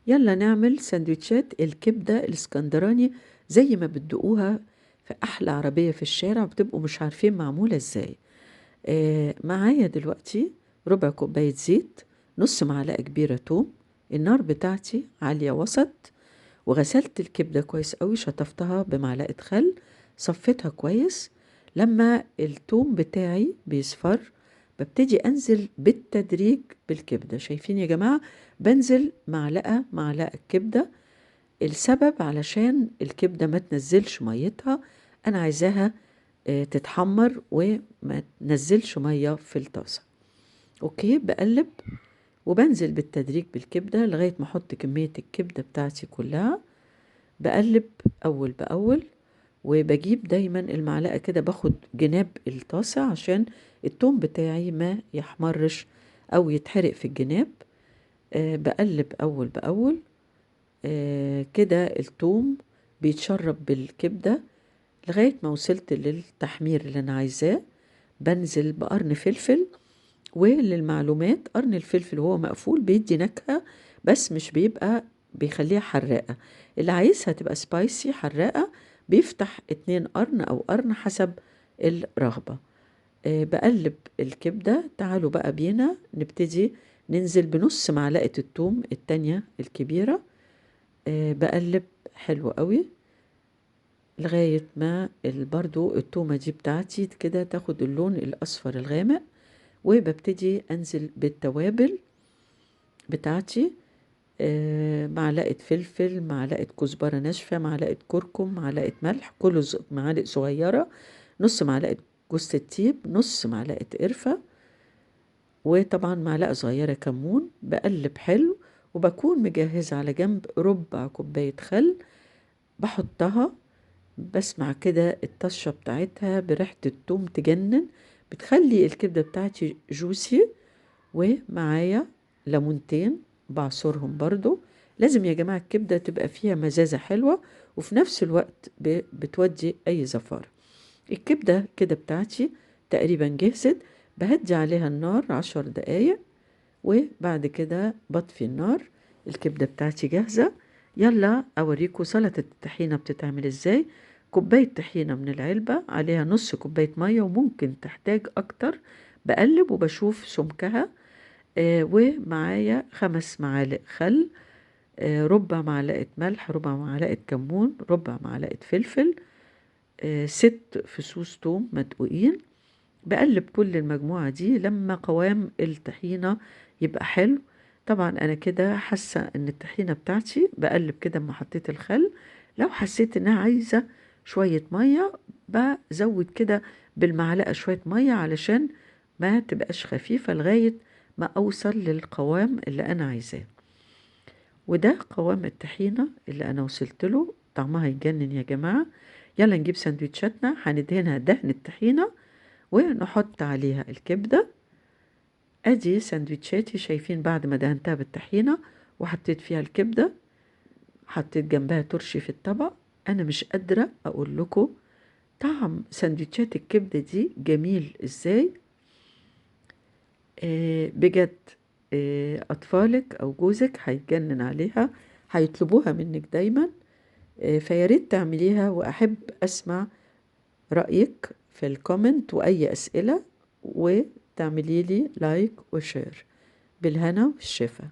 يلا نعمل سندوتشات الكبدة الاسكندراني زي ما بتدوقوها في أحلى عربية في الشارع، بتبقوا مش عارفين معمولة ازاي. معايا دلوقتي ربع كوباية زيت، نص معلقة كبيرة توم. النار بتاعتي عالية وسط، وغسلت الكبدة كويس قوي، شطفتها بمعلقة خل، صفيتها كويس. لما التوم بتاعي بيصفر ببتدي انزل بالتدريج بالكبدة. شايفين يا جماعة؟ بنزل معلقة معلقة كبدة. السبب علشان الكبدة ما تنزلش ميتها، انا عايزاها تتحمر وما تنزلش مية في الطاسة. اوكي، بقلب وبنزل بالتدريج بالكبدة لغاية ما احط كمية الكبدة بتاعتي كلها. بقلب أول بأول، وبجيب دايما المعلقة كده، باخد جناب الطاسة عشان التوم بتاعي ما يحمرش أو يتحرق في الجناب. بقلب أول بأول. كده التوم بيتشرب بالكبدة لغاية ما وصلت للتحمير اللي أنا عايزاه. بنزل بقرن فلفل. وللمعلومات، قرن الفلفل وهو مقفول بيدي نكهة، بس مش بيبقى بيخليها حراقة. اللي عايزها تبقى سبايسي حراقة بيفتح 2 قرن أو قرن حسب الرغبة. بقلب الكبدة. تعالوا بقى بينا نبتدي ننزل بنص معلقة التوم التانية الكبيرة. بقلب حلو قوي لغاية ما برضو التومة دي بتاعتي كده تاخد اللون الأصفر الغامق. وببتدي أنزل بالتوابل بتاعتي. معلقة فلفل، معلقة كزبرة ناشفة، معلقة كركم، معلقة ملح، كله معالق صغيرة، نص معلقة جوز الطيب، نص معلقة قرفة، وطبعا معلقة صغيرة كمون. بقلب حلو، وبكون مجهزة على جنب ربع كوباية خل بحطها. بسمع كده الطشة بتاعتها بريحة التوم تجنن، بتخلي الكبدة بتاعتي جوسي. ومعايا ليمونتين بعصرهم برضو. لازم يا جماعة الكبدة تبقى فيها مزازة حلوة، وفي نفس الوقت بتودي أي زفارة. الكبدة كده بتاعتي تقريبا جهزت. بهدي عليها النار 10 دقايق، وبعد كده بطفي النار. الكبدة بتاعتي جاهزة. يلا أوريكم سلطة الطحينة بتتعمل ازاي. كوباية طحينة من العلبة، عليها نص كوباية مية وممكن تحتاج أكتر. بقلب وبشوف سمكها. ومعايا 5 معالق خل، ربع معلقة ملح، ربع معلقة كمون، ربع معلقة فلفل، 6 فصوص توم مدقوقين. بقلب كل المجموعة دي لما قوام الطحينة يبقى حلو. طبعا أنا كده حاسة إن الطحينة بتاعتي، بقلب كده أما حطيت الخل. لو حسيت إنها عايزة شوية مية بزود كده بالمعلقة شوية مية علشان ما تبقاش خفيفة لغاية ما أوصل للقوام اللي أنا عايزاه. وده قوام الطحينة اللي أنا وصلت له. طعمها يجنن يا جماعة. يلا نجيب سندوتشاتنا، هندهنها دهن الطحينة ونحط عليها الكبدة. ادي سندوتشاتي، شايفين بعد ما دهنتها بالطحينة وحطيت فيها الكبدة، حطيت جنبها ترشي في الطبق. انا مش قادرة اقول لكم طعم سندوتشات الكبدة دي جميل ازاي. بجد. اطفالك او جوزك هيتجنن عليها، هيطلبوها منك دايما. فياريت تعمليها، واحب اسمع رأيك في الكومنت وأي أسئلة، وتعملي لي لايك وشير. بالهنا والشفا.